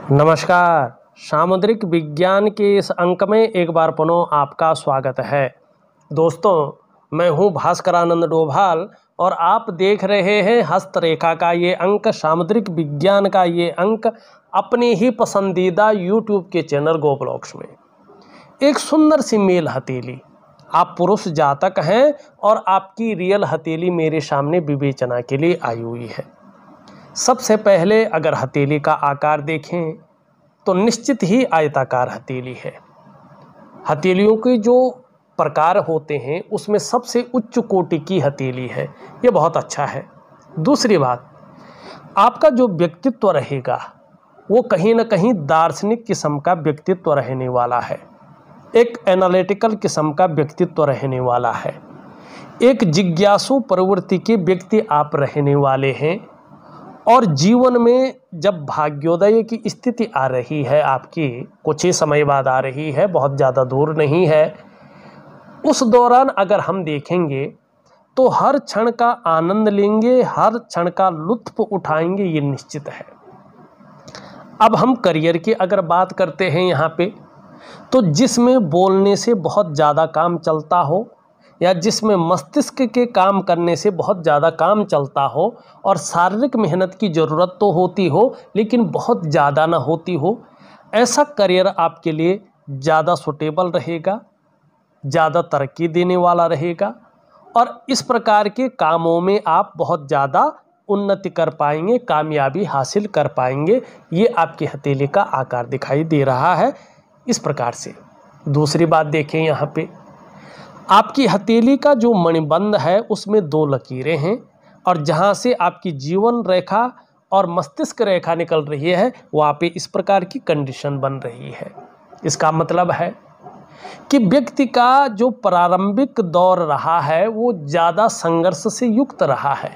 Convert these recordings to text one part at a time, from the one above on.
नमस्कार। सामुद्रिक विज्ञान के इस अंक में एक बार पुनः आपका स्वागत है। दोस्तों, मैं हूं भास्करानंद डोभाल और आप देख रहे हैं हस्तरेखा का ये अंक, सामुद्रिक विज्ञान का ये अंक अपने ही पसंदीदा यूट्यूब के चैनल गोब्लॉक्स में। एक सुंदर सी मेल हथेली, आप पुरुष जातक हैं और आपकी रियल हथेली मेरे सामने विवेचना के लिए आई हुई है। सबसे पहले अगर हथेली का आकार देखें तो निश्चित ही आयताकार हथेली है। हथेलियों के जो प्रकार होते हैं उसमें सबसे उच्च कोटि की हथेली है, ये बहुत अच्छा है। दूसरी बात, आपका जो व्यक्तित्व रहेगा वो कहीं ना कहीं दार्शनिक किस्म का व्यक्तित्व रहने वाला है, एक एनालिटिकल किस्म का व्यक्तित्व रहने वाला है, एक जिज्ञासु प्रवृत्ति के व्यक्ति आप रहने वाले हैं। और जीवन में जब भाग्योदय की स्थिति आ रही है, आपकी कुछ ही समय बाद आ रही है, बहुत ज़्यादा दूर नहीं है, उस दौरान अगर हम देखेंगे तो हर क्षण का आनंद लेंगे, हर क्षण का लुत्फ उठाएंगे, ये निश्चित है। अब हम करियर की अगर बात करते हैं यहाँ पे, तो जिसमें बोलने से बहुत ज़्यादा काम चलता हो या जिसमें मस्तिष्क के काम करने से बहुत ज़्यादा काम चलता हो और शारीरिक मेहनत की ज़रूरत तो होती हो लेकिन बहुत ज़्यादा ना होती हो, ऐसा करियर आपके लिए ज़्यादा सूटेबल रहेगा, ज़्यादा तरक्की देने वाला रहेगा और इस प्रकार के कामों में आप बहुत ज़्यादा उन्नति कर पाएंगे, कामयाबी हासिल कर पाएंगे। ये आपकी हथेली का आकार दिखाई दे रहा है इस प्रकार से। दूसरी बात देखें, यहाँ पे आपकी हथेली का जो मणिबंध है उसमें 2 लकीरें हैं और जहाँ से आपकी जीवन रेखा और मस्तिष्क रेखा निकल रही है वहाँ पे इस प्रकार की कंडीशन बन रही है। इसका मतलब है कि व्यक्ति का जो प्रारंभिक दौर रहा है वो ज़्यादा संघर्ष से युक्त रहा है,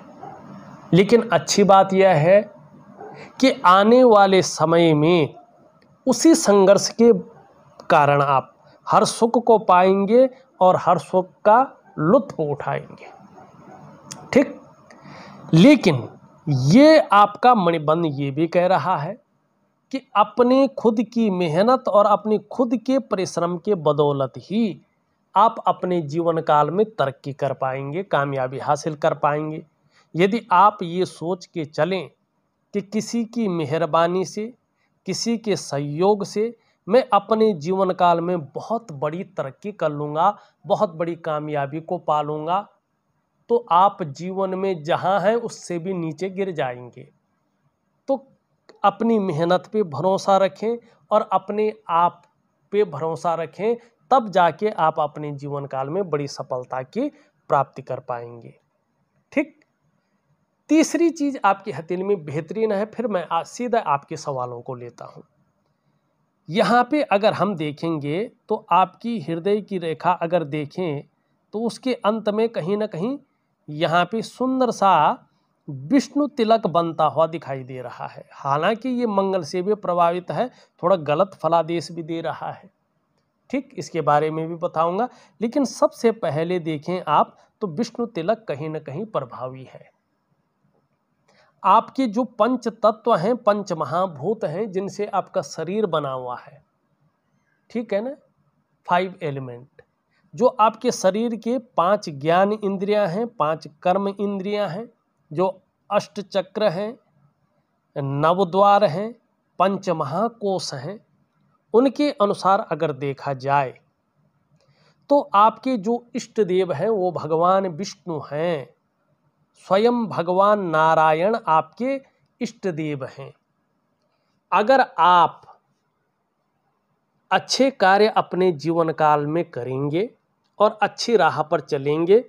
लेकिन अच्छी बात यह है कि आने वाले समय में उसी संघर्ष के कारण आप हर सुख को पाएंगे और हर सुख का लुत्फ उठाएंगे, ठीक। लेकिन ये आपका मणिबंध ये भी कह रहा है कि अपने खुद की मेहनत और अपने खुद के परिश्रम के बदौलत ही आप अपने जीवन काल में तरक्की कर पाएंगे, कामयाबी हासिल कर पाएंगे। यदि आप ये सोच के चलें कि किसी की मेहरबानी से, किसी के सहयोग से मैं अपने जीवन काल में बहुत बड़ी तरक्की कर लूँगा, बहुत बड़ी कामयाबी को पालूँगा, तो आप जीवन में जहाँ हैं उससे भी नीचे गिर जाएंगे। तो अपनी मेहनत पे भरोसा रखें और अपने आप पे भरोसा रखें, तब जाके आप अपने जीवन काल में बड़ी सफलता की प्राप्ति कर पाएंगे, ठीक। तीसरी चीज़ आपकी हथेली में बेहतरीन है, फिर मैं सीधा आपके सवालों को लेता हूँ। यहाँ पे अगर हम देखेंगे तो आपकी हृदय की रेखा अगर देखें तो उसके अंत में कहीं ना कहीं यहाँ पे सुंदर सा विष्णु तिलक बनता हुआ दिखाई दे रहा है। हालांकि ये मंगल से भी प्रभावित है, थोड़ा गलत फलादेश भी दे रहा है, ठीक, इसके बारे में भी बताऊंगा। लेकिन सबसे पहले देखें आप तो विष्णु तिलक कहीं ना कहीं प्रभावी है। आपके जो पंच तत्व हैं, पंच महाभूत हैं जिनसे आपका शरीर बना हुआ है, ठीक है ना, 5 एलिमेंट, जो आपके शरीर के 5 ज्ञान इंद्रियां हैं, 5 कर्म इंद्रियां हैं, जो अष्ट चक्र हैं, नवद्वार हैं, पंच महाकोश हैं, उनके अनुसार अगर देखा जाए तो आपके जो इष्ट देव हैं वो भगवान विष्णु हैं, स्वयं भगवान नारायण आपके इष्ट देव हैं। अगर आप अच्छे कार्य अपने जीवन काल में करेंगे और अच्छी राह पर चलेंगे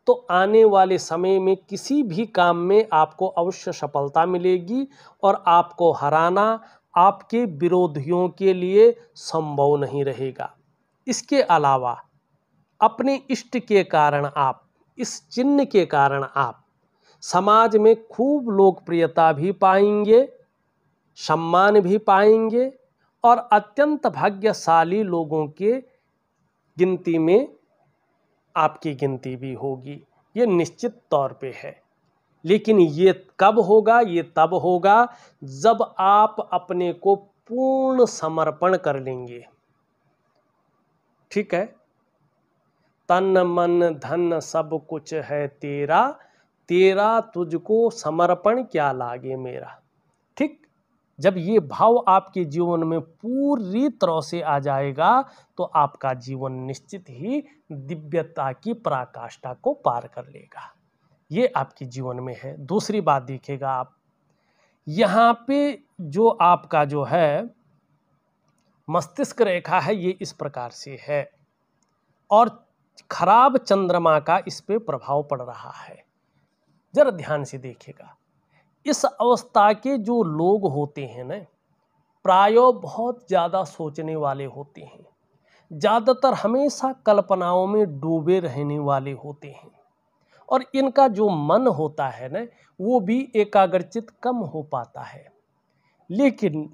तो आने वाले समय में किसी भी काम में आपको अवश्य सफलता मिलेगी और आपको हराना आपके विरोधियों के लिए संभव नहीं रहेगा। इसके अलावा अपने इष्ट के कारण आप, इस चिन्ह के कारण आप समाज में खूब लोकप्रियता भी पाएंगे, सम्मान भी पाएंगे और अत्यंत भाग्यशाली लोगों के गिनती में आपकी गिनती भी होगी, ये निश्चित तौर पे है। लेकिन ये कब होगा? ये तब होगा जब आप अपने को पूर्ण समर्पण कर लेंगे। ठीक है, तन मन धन सब कुछ है तेरा, तेरा तुझको समर्पण क्या लागे मेरा। ठीक, जब ये भाव आपके जीवन में पूरी तरह से आ जाएगा तो आपका जीवन निश्चित ही दिव्यता की पराकाष्ठा को पार कर लेगा। ये आपके जीवन में है। दूसरी बात देखिएगा आप, यहाँ पे जो आपका जो है मस्तिष्क रेखा है ये इस प्रकार से है और खराब चंद्रमा का इस पे प्रभाव पड़ रहा है। जरा ध्यान से देखिएगा, इस अवस्था के जो लोग होते हैं ना, प्रायों बहुत ज़्यादा सोचने वाले होते हैं, ज़्यादातर हमेशा कल्पनाओं में डूबे रहने वाले होते हैं और इनका जो मन होता है ना वो भी एकाग्रचित कम हो पाता है। लेकिन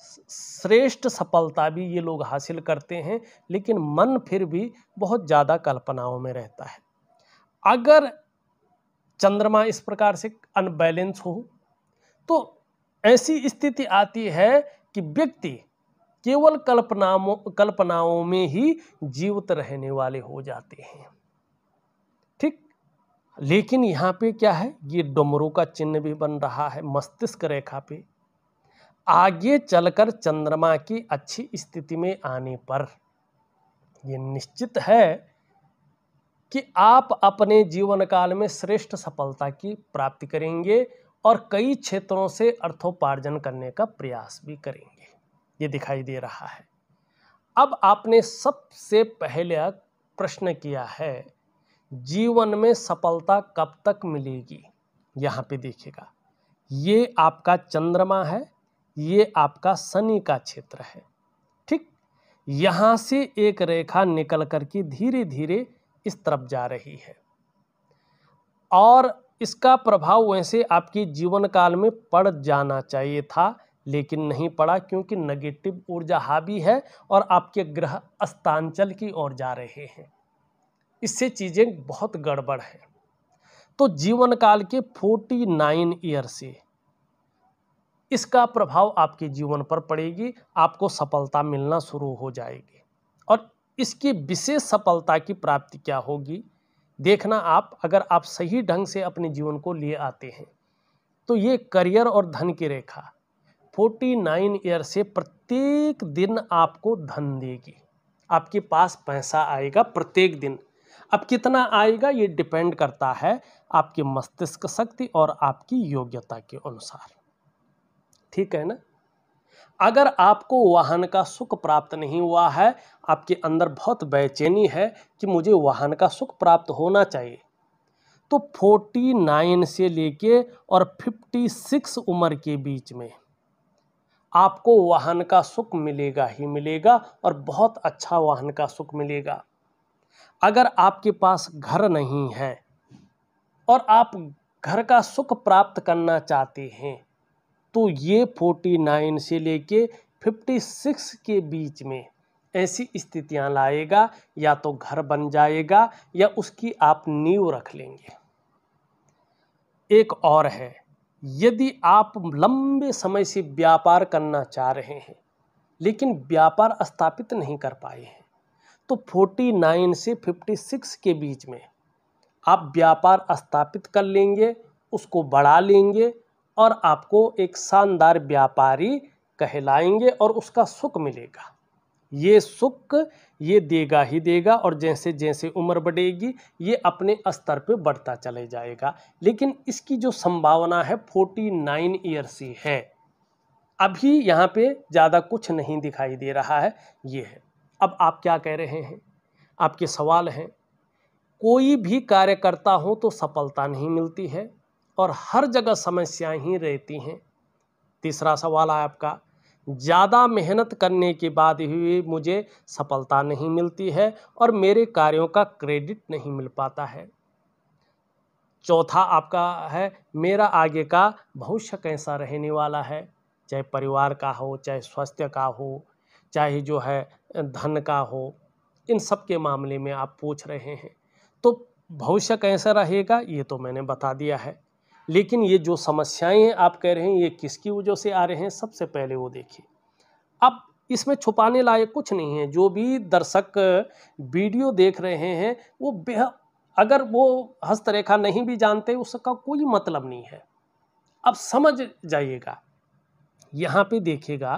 श्रेष्ठ सफलता भी ये लोग हासिल करते हैं, लेकिन मन फिर भी बहुत ज़्यादा कल्पनाओं में रहता है। अगर चंद्रमा इस प्रकार से अनबैलेंस हो तो ऐसी स्थिति आती है कि व्यक्ति केवल कल्पनाओं में ही जीवित रहने वाले हो जाते हैं। ठीक, लेकिन यहाँ पे क्या है, ये डमरू का चिन्ह भी बन रहा है मस्तिष्क रेखा पे। आगे चलकर चंद्रमा की अच्छी स्थिति में आने पर ये निश्चित है कि आप अपने जीवन काल में श्रेष्ठ सफलता की प्राप्ति करेंगे और कई क्षेत्रों से अर्थोपार्जन करने का प्रयास भी करेंगे, ये दिखाई दे रहा है। अब आपने सबसे पहले प्रश्न किया है जीवन में सफलता कब तक मिलेगी। यहाँ पे देखिएगा, ये आपका चंद्रमा है, ये आपका शनि का क्षेत्र है। ठीक, यहाँ से एक रेखा निकल करके धीरे धीरे इस तरफ जा रही है और इसका प्रभाव वैसे आपके जीवन काल में पड़ जाना चाहिए था, लेकिन नहीं पड़ा क्योंकि नेगेटिव ऊर्जा हावी है और आपके ग्रह अस्तांचल की ओर जा रहे हैं। इससे चीज़ें बहुत गड़बड़ है। तो जीवन काल के 49 ईयर से इसका प्रभाव आपके जीवन पर पड़ेगी, आपको सफलता मिलना शुरू हो जाएगी। और इसकी विशेष सफलता की प्राप्ति क्या होगी देखना आप, अगर आप सही ढंग से अपने जीवन को लिए आते हैं तो ये करियर और धन की रेखा 49 ईयर से प्रत्येक दिन आपको धन देगी। आपके पास पैसा आएगा प्रत्येक दिन। अब कितना आएगा ये डिपेंड करता है आपके मस्तिष्क शक्ति और आपकी योग्यता के अनुसार। ठीक है ना। अगर आपको वाहन का सुख प्राप्त नहीं हुआ है, आपके अंदर बहुत बेचैनी है कि मुझे वाहन का सुख प्राप्त होना चाहिए, तो 49 से लेके और 56 उम्र के बीच में आपको वाहन का सुख मिलेगा ही मिलेगा और बहुत अच्छा वाहन का सुख मिलेगा। अगर आपके पास घर नहीं है और आप घर का सुख प्राप्त करना चाहते हैं तो ये 49 से लेके 56 के बीच में ऐसी स्थितियां लाएगा, या तो घर बन जाएगा या उसकी आप नींव रख लेंगे। एक और है, यदि आप लंबे समय से व्यापार करना चाह रहे हैं लेकिन व्यापार स्थापित नहीं कर पाए हैं तो 49 से 56 के बीच में आप व्यापार स्थापित कर लेंगे, उसको बढ़ा लेंगे और आपको एक शानदार व्यापारी कहलाएंगे और उसका सुख मिलेगा। ये सुख ये देगा ही देगा और जैसे जैसे उम्र बढ़ेगी ये अपने स्तर पे बढ़ता चले जाएगा। लेकिन इसकी जो संभावना है 49 ईयर से है। अभी यहाँ पे ज़्यादा कुछ नहीं दिखाई दे रहा है, ये है। अब आप क्या कह रहे हैं, आपके सवाल हैं, कोई भी कार्य करता हो तो सफलता नहीं मिलती है और हर जगह समस्याएं ही रहती हैं। तीसरा सवाल है आपका, ज़्यादा मेहनत करने के बाद भी मुझे सफलता नहीं मिलती है और मेरे कार्यों का क्रेडिट नहीं मिल पाता है। चौथा आपका है, मेरा आगे का भविष्य कैसा रहने वाला है, चाहे परिवार का हो, चाहे स्वास्थ्य का हो, चाहे जो है धन का हो, इन सब के मामले में आप पूछ रहे हैं। तो भविष्य कैसा रहेगा ये तो मैंने बता दिया है, लेकिन ये जो समस्याएं आप कह रहे हैं ये किसकी वजह से आ रहे हैं, सबसे पहले वो देखिए। अब इसमें छुपाने लायक कुछ नहीं है। जो भी दर्शक वीडियो देख रहे हैं वो बेहद, अगर वो हस्तरेखा नहीं भी जानते उसका कोई मतलब नहीं है। अब समझ जाइएगा, यहाँ पे देखिएगा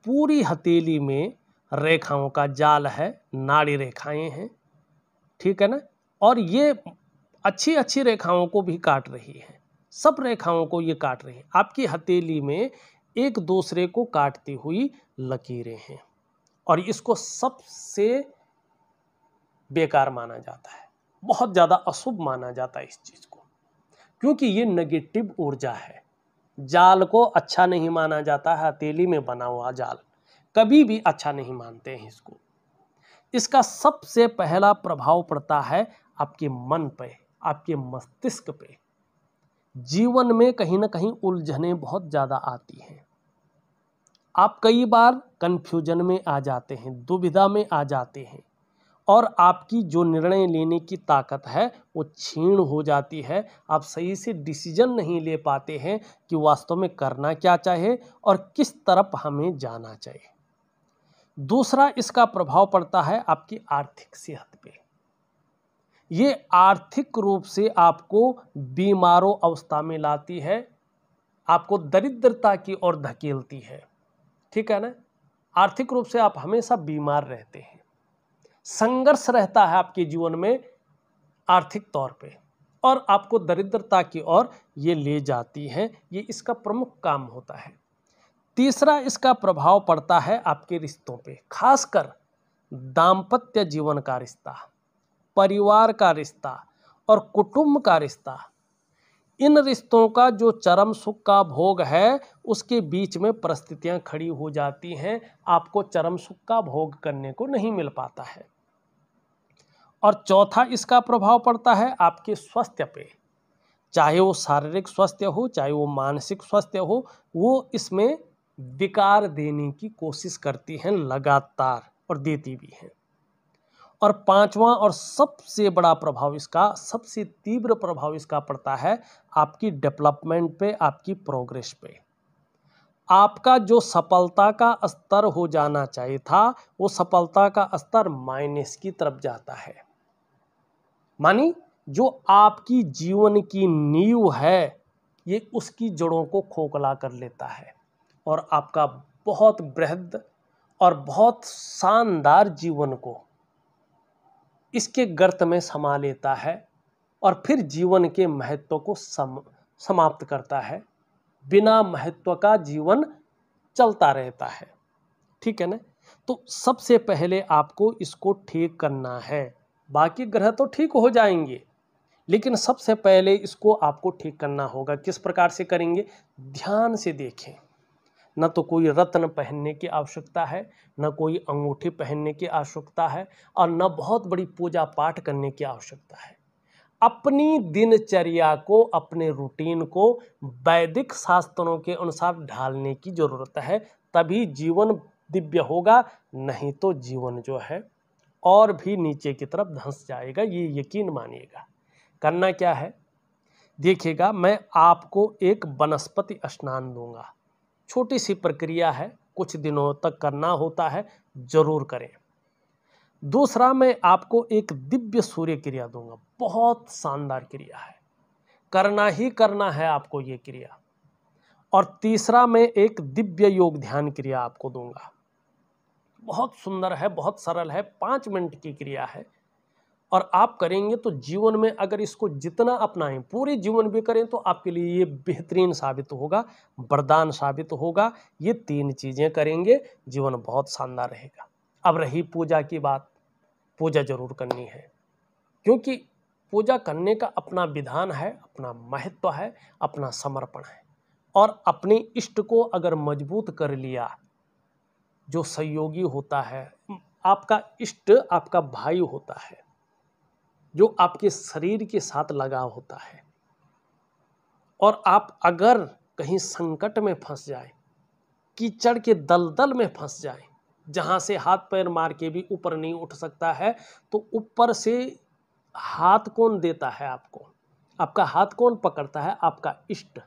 पूरी हथेली में रेखाओं का जाल है, नाड़ी रेखाएं हैं, ठीक है ना। और ये अच्छी अच्छी रेखाओं को भी काट रही है, सब रेखाओं को ये काट रही है। आपकी हथेली में एक दूसरे को काटती हुई लकीरें हैं और इसको सबसे बेकार माना जाता है, बहुत ज़्यादा अशुभ माना जाता है इस चीज़ को, क्योंकि ये नेगेटिव ऊर्जा है। जाल को अच्छा नहीं माना जाता है, हथेली में बना हुआ जाल कभी भी अच्छा नहीं मानते हैं इसको। इसका सबसे पहला प्रभाव पड़ता है आपके मन पे, आपके मस्तिष्क पे। जीवन में कहीं ना कहीं उलझनें बहुत ज़्यादा आती हैं। आप कई बार कंफ्यूजन में आ जाते हैं, दुविधा में आ जाते हैं और आपकी जो निर्णय लेने की ताकत है वो क्षीण हो जाती है। आप सही से डिसीजन नहीं ले पाते हैं कि वास्तव में करना क्या चाहिए और किस तरफ हमें जाना चाहिए। दूसरा इसका प्रभाव पड़ता है आपकी आर्थिक सेहत पे। ये आर्थिक रूप से आपको बीमारों अवस्था में लाती है, आपको दरिद्रता की ओर धकेलती है, ठीक है ना। आर्थिक रूप से आप हमेशा बीमार रहते हैं, संघर्ष रहता है आपके जीवन में आर्थिक तौर पे और आपको दरिद्रता की ओर ये ले जाती है। ये इसका प्रमुख काम होता है। तीसरा इसका प्रभाव पड़ता है आपके रिश्तों पे, खासकर दाम्पत्य जीवन का रिश्ता, परिवार का रिश्ता और कुटुंब का रिश्ता। इन रिश्तों का जो चरम सुख का भोग है उसके बीच में परिस्थितियां खड़ी हो जाती हैं, आपको चरम सुख का भोग करने को नहीं मिल पाता है। और चौथा इसका प्रभाव पड़ता है आपके स्वास्थ्य पे, चाहे वो शारीरिक स्वास्थ्य हो चाहे वो मानसिक स्वास्थ्य हो, वो इसमें विकार देने की कोशिश करती हैं लगातार और देती भी हैं। और पांचवा और सबसे बड़ा प्रभाव इसका, सबसे तीव्र प्रभाव इसका पड़ता है आपकी डेवलपमेंट पे, आपकी प्रोग्रेस पे। आपका जो सफलता का स्तर हो जाना चाहिए था वो सफलता का स्तर माइनस की तरफ जाता है। मानी जो आपकी जीवन की नींव है ये उसकी जड़ों को खोखला कर लेता है और आपका बहुत बृहद और बहुत शानदार जीवन को इसके गर्त में समा लेता है और फिर जीवन के महत्व को समाप्त करता है। बिना महत्व का जीवन चलता रहता है, ठीक है ना। तो सबसे पहले आपको इसको ठीक करना है। बाकी ग्रह तो ठीक हो जाएंगे लेकिन सबसे पहले इसको आपको ठीक करना होगा। किस प्रकार से करेंगे, ध्यान से देखें। न तो कोई रत्न पहनने की आवश्यकता है, न कोई अंगूठी पहनने की आवश्यकता है और न बहुत बड़ी पूजा पाठ करने की आवश्यकता है। अपनी दिनचर्या को, अपने रूटीन को वैदिक शास्त्रों के अनुसार ढालने की जरूरत है, तभी जीवन दिव्य होगा। नहीं तो जीवन जो है और भी नीचे की तरफ धंस जाएगा, ये यकीन मानिएगा। करना क्या है देखिएगा, मैं आपको एक वनस्पति स्नान दूंगा। छोटी सी प्रक्रिया है, कुछ दिनों तक करना होता है, जरूर करें। दूसरा मैं आपको एक दिव्य सूर्य क्रिया दूंगा, बहुत शानदार क्रिया है, करना ही करना है आपको ये क्रिया। और तीसरा मैं एक दिव्य योग ध्यान क्रिया आपको दूंगा, बहुत सुंदर है, बहुत सरल है, 5 मिनट की क्रिया है और आप करेंगे तो जीवन में अगर इसको जितना अपनाएं, पूरे जीवन भी करें तो आपके लिए ये बेहतरीन साबित होगा, वरदान साबित होगा। ये 3 चीज़ें करेंगे जीवन बहुत शानदार रहेगा। अब रही पूजा की बात, पूजा जरूर करनी है क्योंकि पूजा करने का अपना विधान है, अपना महत्व है, अपना समर्पण है। और अपने इष्ट को अगर मजबूत कर लिया, जो सहयोगी होता है, आपका इष्ट आपका भाई होता है जो आपके शरीर के साथ लगा होता है। और आप अगर कहीं संकट में फंस जाए, कीचड़ के दलदल में फंस जाए, जहाँ से हाथ पैर मार के भी ऊपर नहीं उठ सकता है, तो ऊपर से हाथ कौन देता है आपको, आपका हाथ कौन पकड़ता है, आपका इष्ट।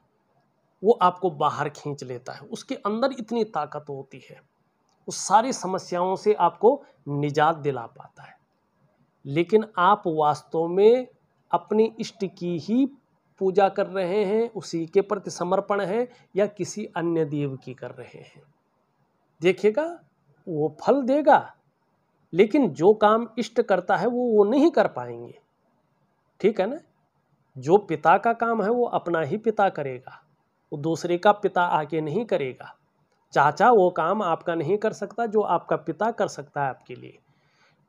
वो आपको बाहर खींच लेता है। उसके अंदर इतनी ताकत होती है, उस सारी समस्याओं से आपको निजात दिला पाता है। लेकिन आप वास्तव में अपने इष्ट की ही पूजा कर रहे हैं, उसी के प्रति समर्पण है, या किसी अन्य देव की कर रहे हैं, देखिएगा वो फल देगा। लेकिन जो काम इष्ट करता है वो नहीं कर पाएंगे, ठीक है ना। जो पिता का काम है वो अपना ही पिता करेगा, वो दूसरे का पिता आके नहीं करेगा। चाचा वो काम आपका नहीं कर सकता जो आपका पिता कर सकता है आपके लिए,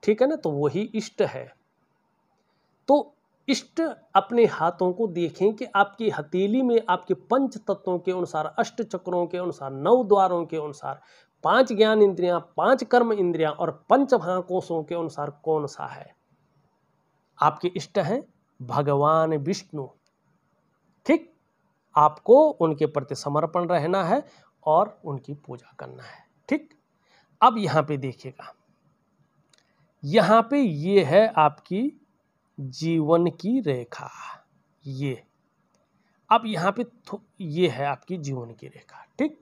ठीक है ना। तो वही इष्ट है। तो इष्ट अपने हाथों को देखें कि आपकी हथेली में आपके पंच तत्वों के अनुसार, अष्ट चक्रों के अनुसार, 9 द्वारों के अनुसार, 5 ज्ञान इंद्रियां, 5 कर्म इंद्रियां और 5 महाकोशों के अनुसार कौन सा है। आपके इष्ट हैं भगवान विष्णु, ठीक। आपको उनके प्रति समर्पण रहना है और उनकी पूजा करना है, ठीक। अब यहां पे देखिएगा, यहां पे ये है आपकी जीवन की रेखा। ये अब यहां पे ये है आपकी जीवन की रेखा, ठीक।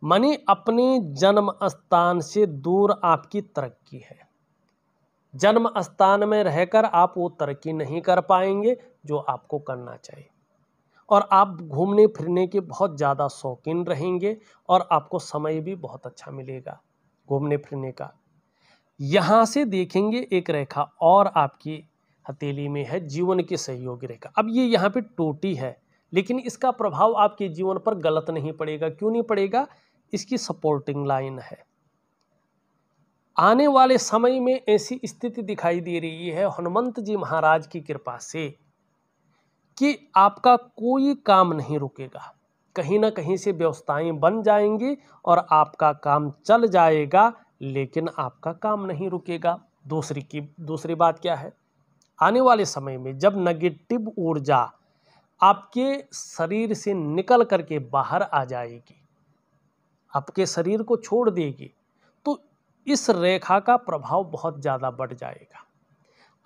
माने अपने जन्म स्थान से दूर आपकी तरक्की है। जन्म स्थान में रहकर आप वो तरक्की नहीं कर पाएंगे जो आपको करना चाहिए, और आप घूमने फिरने के बहुत ज़्यादा शौकीन रहेंगे और आपको समय भी बहुत अच्छा मिलेगा घूमने फिरने का। यहाँ से देखेंगे एक रेखा और आपकी हथेली में है, जीवन की सहयोगी रेखा। अब ये यहाँ पे टूटी है, लेकिन इसका प्रभाव आपके जीवन पर गलत नहीं पड़ेगा। क्यों नहीं पड़ेगा? इसकी सपोर्टिंग लाइन है। आने वाले समय में ऐसी स्थिति दिखाई दे रही है हनुमंत जी महाराज की कृपा से कि आपका कोई काम नहीं रुकेगा, कहीं ना कहीं से व्यवस्थाएं बन जाएंगी और आपका काम चल जाएगा, लेकिन आपका काम नहीं रुकेगा। दूसरी बात क्या है, आने वाले समय में जब नेगेटिव ऊर्जा आपके शरीर से निकल करके बाहर आ जाएगी, आपके शरीर को छोड़ देगी, तो इस रेखा का प्रभाव बहुत ज़्यादा बढ़ जाएगा।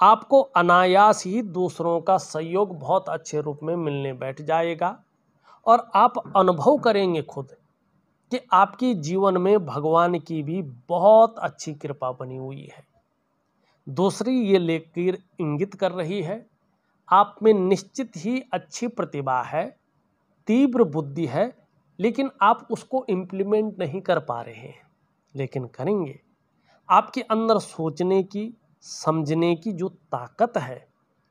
आपको अनायास ही दूसरों का सहयोग बहुत अच्छे रूप में मिलने बैठ जाएगा और आप अनुभव करेंगे खुद कि आपके जीवन में भगवान की भी बहुत अच्छी कृपा बनी हुई है। दूसरी ये लकीर इंगित कर रही है आप में निश्चित ही अच्छी प्रतिभा है, तीव्र बुद्धि है, लेकिन आप उसको इम्प्लीमेंट नहीं कर पा रहे हैं, लेकिन करेंगे। आपके अंदर सोचने की, समझने की जो ताकत है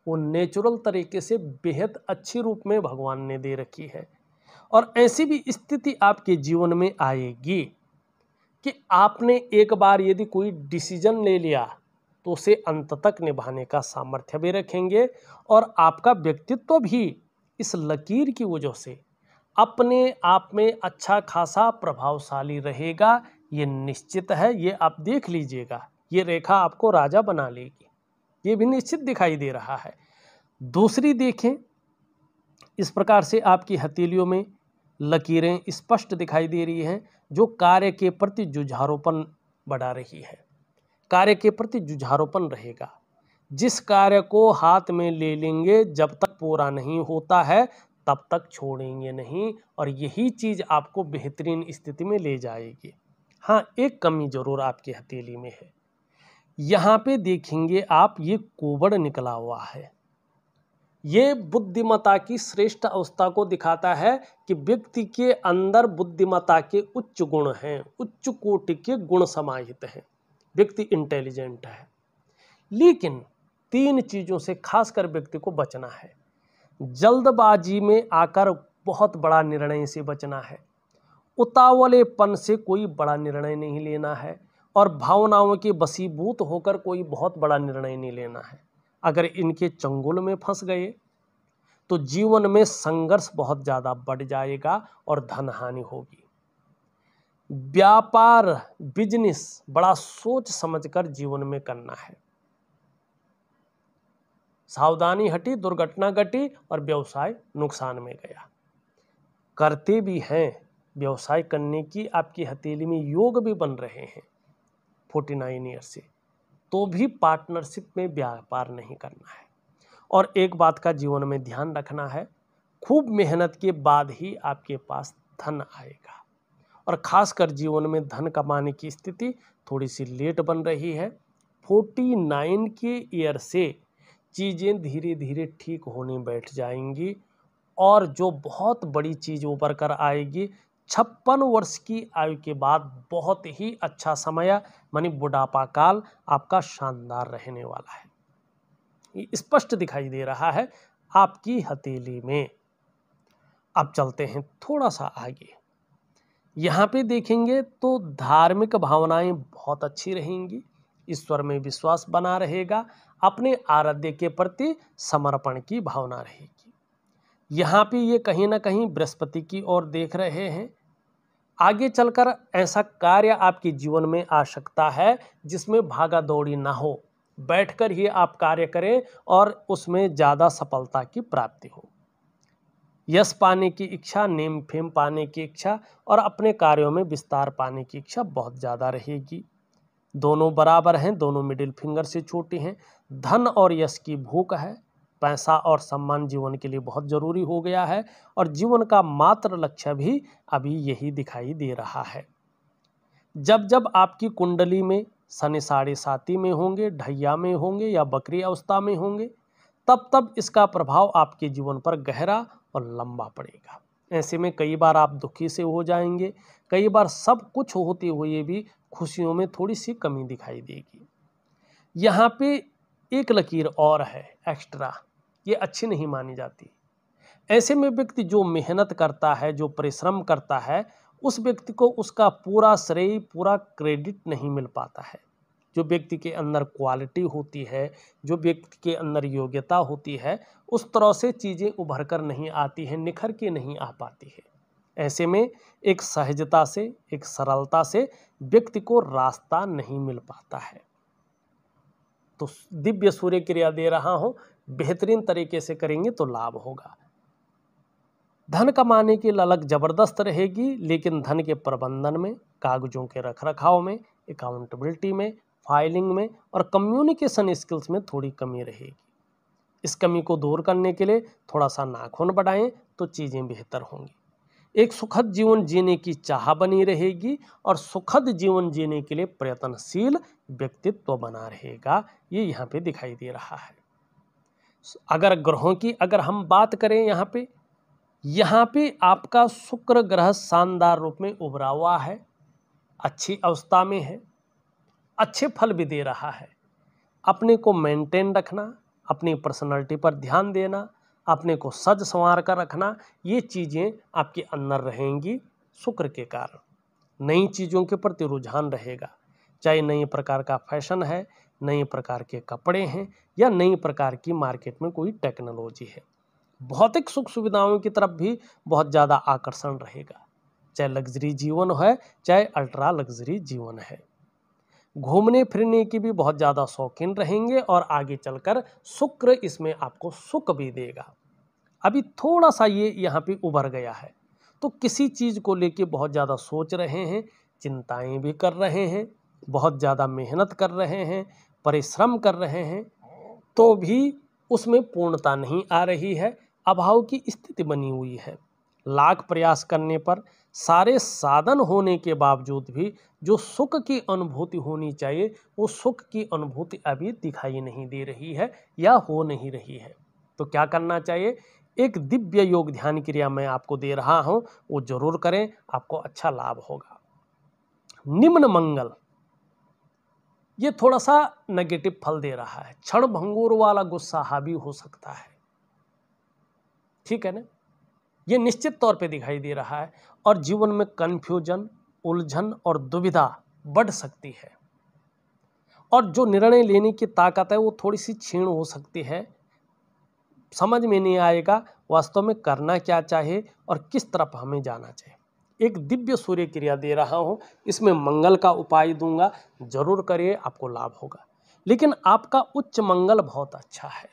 वो नेचुरल तरीके से बेहद अच्छी रूप में भगवान ने दे रखी है। और ऐसी भी स्थिति आपके जीवन में आएगी कि आपने एक बार यदि कोई डिसीजन ले लिया तो उसे अंत तक निभाने का सामर्थ्य भी रखेंगे, और आपका व्यक्तित्व भी इस लकीर की वजह से अपने आप में अच्छा खासा प्रभावशाली रहेगा। ये निश्चित है, ये आप देख लीजिएगा, ये रेखा आपको राजा बना लेगी, ये भी निश्चित दिखाई दे रहा है। दूसरी देखें, इस प्रकार से आपकी हथेलियों में लकीरें स्पष्ट दिखाई दे रही हैं जो कार्य के प्रति जुझारूपन बढ़ा रही है। कार्य के प्रति जुझारूपन रहेगा। जिस कार्य को हाथ में ले लेंगे, जब तक पूरा नहीं होता है तब तक छोड़ेंगे नहीं, और यही चीज़ आपको बेहतरीन स्थिति में ले जाएगी। हाँ, एक कमी जरूर आपकी हथेली में है। यहाँ पे देखेंगे आप, ये कोबड़ निकला हुआ है। ये बुद्धिमत्ता की श्रेष्ठ अवस्था को दिखाता है कि व्यक्ति के अंदर बुद्धिमत्ता के उच्च गुण हैं, उच्च कोटि के गुण समाहित हैं, व्यक्ति इंटेलिजेंट है। लेकिन 3 चीज़ों से खासकर व्यक्ति को बचना है। जल्दबाजी में आकर बहुत बड़ा निर्णय से बचना है, उतावलेपन से कोई बड़ा निर्णय नहीं लेना है, और भावनाओं के वशीभूत होकर कोई बहुत बड़ा निर्णय नहीं लेना है। अगर इनके चंगुल में फंस गए तो जीवन में संघर्ष बहुत ज़्यादा बढ़ जाएगा और धन हानि होगी। व्यापार, बिजनेस बड़ा सोच समझकर जीवन में करना है। सावधानी हटी, दुर्घटना घटी और व्यवसाय नुकसान में गया। करते भी हैं, व्यवसाय करने की आपकी हथेली में योग भी बन रहे हैं 49 ईयर से, तो भी पार्टनरशिप में व्यापार नहीं करना है। और एक बात का जीवन में ध्यान रखना है, खूब मेहनत के बाद ही आपके पास धन आएगा। और खासकर जीवन में धन कमाने की स्थिति थोड़ी सी लेट बन रही है। 49 के ईयर से चीज़ें धीरे धीरे ठीक होने बैठ जाएंगी और जो बहुत बड़ी चीज़ उभर कर आएगी 56 वर्ष की आयु के बाद बहुत ही अच्छा समय मानी बुढ़ापा काल आपका शानदार रहने वाला है। ये स्पष्ट दिखाई दे रहा है आपकी हथेली में। अब चलते हैं थोड़ा सा आगे। यहाँ पे देखेंगे तो धार्मिक भावनाएं बहुत अच्छी रहेंगी, ईश्वर में विश्वास बना रहेगा, अपने आराध्य के प्रति समर्पण की भावना रहेगी। यहाँ पे ये कहीं ना कहीं बृहस्पति की ओर देख रहे हैं। आगे चलकर ऐसा कार्य आपके जीवन में आ सकता है जिसमें भागा दौड़ी ना हो, बैठकर ही आप कार्य करें और उसमें ज़्यादा सफलता की प्राप्ति हो। यश पाने की इच्छा, नेम फेम पाने की इच्छा और अपने कार्यों में विस्तार पाने की इच्छा बहुत ज़्यादा रहेगी। दोनों बराबर हैं, दोनों मिडिल फिंगर से छोटे हैं। धन और यश की भूख है। पैसा और सम्मान जीवन के लिए बहुत ज़रूरी हो गया है और जीवन का मात्र लक्ष्य भी अभी यही दिखाई दे रहा है। जब जब आपकी कुंडली में शनि 7.5 में होंगे, ढैया में होंगे या बकरी अवस्था में होंगे, तब तब इसका प्रभाव आपके जीवन पर गहरा और लंबा पड़ेगा। ऐसे में कई बार आप दुखी से हो जाएंगे, कई बार सब कुछ होते हुए भी खुशियों में थोड़ी सी कमी दिखाई देगी। यहाँ पे एक लकीर और है एक्स्ट्रा, ये अच्छी नहीं मानी जाती। ऐसे में व्यक्ति जो मेहनत करता है, जो परिश्रम करता है, उस व्यक्ति को उसका पूरा श्रेय, पूरा क्रेडिट नहीं मिल पाता है। जो व्यक्ति के अंदर क्वालिटी होती है, जो व्यक्ति के अंदर योग्यता होती है, उस तरह से चीज़ें उभर कर नहीं आती हैं, निखर के नहीं आ पाती है। ऐसे में एक सहजता से, एक सरलता से व्यक्ति को रास्ता नहीं मिल पाता है। तो दिव्य सूर्य क्रिया दे रहा हूं, बेहतरीन तरीके से करेंगे तो लाभ होगा। धन कमाने की ललक जबरदस्त रहेगी, लेकिन धन के प्रबंधन में, कागजों के रखरखाव में, अकाउंटेबिलिटी में, फाइलिंग में और कम्युनिकेशन स्किल्स में थोड़ी कमी रहेगी। इस कमी को दूर करने के लिए थोड़ा सा नाखून बढ़ाएं तो चीज़ें बेहतर होंगी। एक सुखद जीवन जीने की चाह बनी रहेगी और सुखद जीवन जीने के लिए प्रयत्नशील व्यक्तित्व बना रहेगा। ये यहाँ पे दिखाई दे रहा है। अगर ग्रहों की हम बात करें, यहाँ पे आपका शुक्र ग्रह शानदार रूप में उभरा हुआ है, अच्छी अवस्था में है, अच्छे फल भी दे रहा है। अपने को मेंटेन रखना, अपनी पर्सनालिटी पर ध्यान देना, अपने को सज संवार कर रखना, ये चीज़ें आपके अंदर रहेंगी। शुक्र के कारण नई चीज़ों के प्रति रुझान रहेगा, चाहे नई प्रकार का फैशन है, नए प्रकार के कपड़े हैं या नई प्रकार की मार्केट में कोई टेक्नोलॉजी है। भौतिक सुख सुविधाओं की तरफ भी बहुत ज़्यादा आकर्षण रहेगा, चाहे लग्जरी जीवन है, चाहे अल्ट्रा लग्जरी जीवन है। घूमने फिरने की भी बहुत ज़्यादा शौकीन रहेंगे और आगे चलकर शुक्र इसमें आपको सुख भी देगा। अभी थोड़ा सा ये यहाँ पे उभर गया है, तो किसी चीज़ को लेके बहुत ज़्यादा सोच रहे हैं, चिंताएं भी कर रहे हैं, बहुत ज़्यादा मेहनत कर रहे हैं, परिश्रम कर रहे हैं, तो भी उसमें पूर्णता नहीं आ रही है, अभाव की स्थिति बनी हुई है। लाख प्रयास करने पर, सारे साधन होने के बावजूद भी जो सुख की अनुभूति होनी चाहिए, वो सुख की अनुभूति अभी दिखाई नहीं दे रही है या हो नहीं रही है। तो क्या करना चाहिए? एक दिव्य योग ध्यान क्रिया मैं आपको दे रहा हूं, वो जरूर करें, आपको अच्छा लाभ होगा। निम्न मंगल, ये थोड़ा सा नेगेटिव फल दे रहा है, क्षण भंगुर वाला गुस्सा हावी हो सकता है, ठीक है ना। ये निश्चित तौर पे दिखाई दे रहा है और जीवन में कंफ्यूजन, उलझन और दुविधा बढ़ सकती है और जो निर्णय लेने की ताकत है वो थोड़ी सी क्षीण हो सकती है। समझ में नहीं आएगा वास्तव में करना क्या चाहिए और किस तरफ हमें जाना चाहिए। एक दिव्य सूर्य क्रिया दे रहा हूँ, इसमें मंगल का उपाय दूंगा, जरूर करिए, आपको लाभ होगा। लेकिन आपका उच्च मंगल बहुत अच्छा है,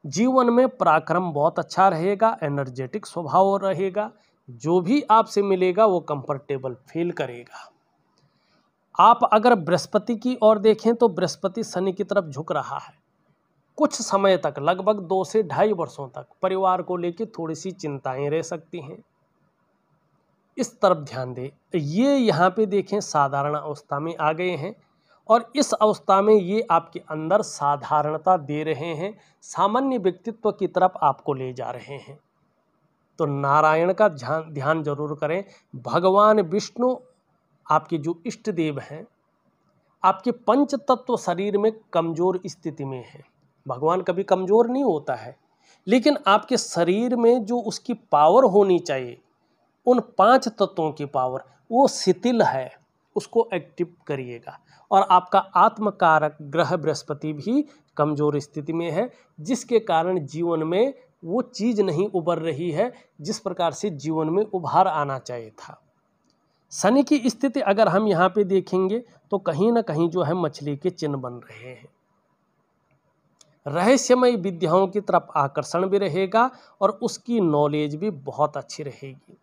जीवन में पराक्रम बहुत अच्छा रहेगा, एनर्जेटिक स्वभाव रहेगा, जो भी आपसे मिलेगा वो कंफर्टेबल फील करेगा। आप अगर बृहस्पति की ओर देखें तो बृहस्पति शनि की तरफ झुक रहा है, कुछ समय तक, लगभग 2 से 2.5 वर्षों तक परिवार को लेकर थोड़ी सी चिंताएं रह सकती हैं। इस तरफ ध्यान दें। ये यहाँ पे देखें साधारण अवस्था में आ गए हैं और इस अवस्था में ये आपके अंदर साधारणता दे रहे हैं, सामान्य व्यक्तित्व की तरफ आपको ले जा रहे हैं। तो नारायण का ध्यान जरूर करें। भगवान विष्णु आपके जो इष्ट देव हैं, आपके पंच तत्व शरीर में कमजोर स्थिति में है। भगवान कभी कमजोर नहीं होता है, लेकिन आपके शरीर में जो उसकी पावर होनी चाहिए, उन 5 तत्वों की पावर वो शिथिल है, उसको एक्टिव करिएगा। और आपका आत्मकारक ग्रह बृहस्पति भी कमजोर स्थिति में है, जिसके कारण जीवन में वो चीज़ नहीं उभर रही है जिस प्रकार से जीवन में उभार आना चाहिए था। शनि की स्थिति अगर हम यहाँ पे देखेंगे तो कहीं ना कहीं जो है मछली के चिन्ह बन रहे हैं। रहस्यमय विद्याओं की तरफ आकर्षण भी रहेगा और उसकी नॉलेज भी बहुत अच्छी रहेगी।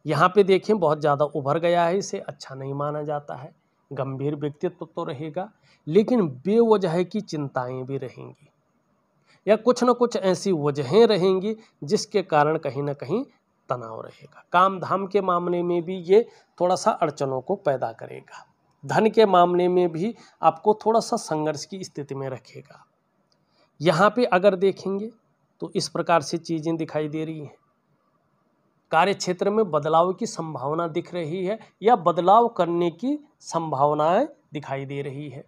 यहाँ पे देखें बहुत ज़्यादा उभर गया है, इसे अच्छा नहीं माना जाता है। गंभीर व्यक्तित्व तो रहेगा, लेकिन बेवजह की चिंताएं भी रहेंगी या कुछ न कुछ ऐसी वजहें रहेंगी जिसके कारण कहीं ना कहीं तनाव रहेगा। काम धाम के मामले में भी ये थोड़ा सा अड़चनों को पैदा करेगा। धन के मामले में भी आपको थोड़ा सा संघर्ष की स्थिति में रखेगा। यहाँ पे अगर देखेंगे तो इस प्रकार से चीज़ें दिखाई दे रही हैं। कार्य क्षेत्र में बदलाव की संभावना दिख रही है या बदलाव करने की संभावनाएं दिखाई दे रही है।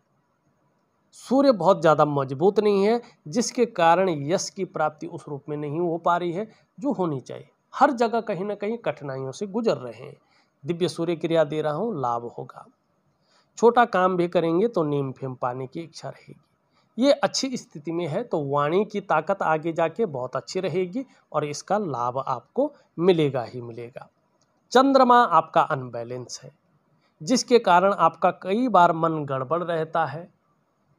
सूर्य बहुत ज़्यादा मजबूत नहीं है, जिसके कारण यश की प्राप्ति उस रूप में नहीं हो पा रही है जो होनी चाहिए। हर जगह कहीं ना कहीं कठिनाइयों से गुजर रहे हैं। दिव्य सूर्य क्रिया दे रहा हूँ, लाभ होगा। छोटा काम भी करेंगे तो नीम फेम पाने की इच्छा रहेगी। ये अच्छी स्थिति में है तो वाणी की ताकत आगे जाके बहुत अच्छी रहेगी और इसका लाभ आपको मिलेगा ही मिलेगा। चंद्रमा आपका अनबैलेंस है, जिसके कारण आपका कई बार मन गड़बड़ रहता है,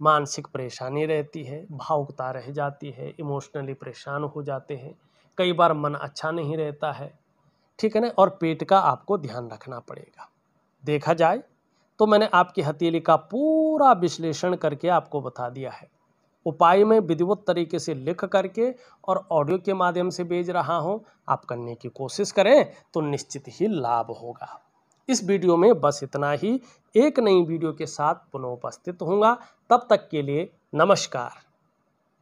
मानसिक परेशानी रहती है, भावुकता रह जाती है, इमोशनली परेशान हो जाते हैं, कई बार मन अच्छा नहीं रहता है, ठीक है ना। और पेट का आपको ध्यान रखना पड़ेगा। देखा जाए तो मैंने आपकी हथेली का पूरा विश्लेषण करके आपको बता दिया है। उपाय में विधिवत तरीके से लिख करके और ऑडियो के माध्यम से भेज रहा हूं। आप करने की कोशिश करें तो निश्चित ही लाभ होगा। इस वीडियो में बस इतना ही। एक नई वीडियो के साथ पुनः उपस्थित होऊंगा। तब तक के लिए नमस्कार।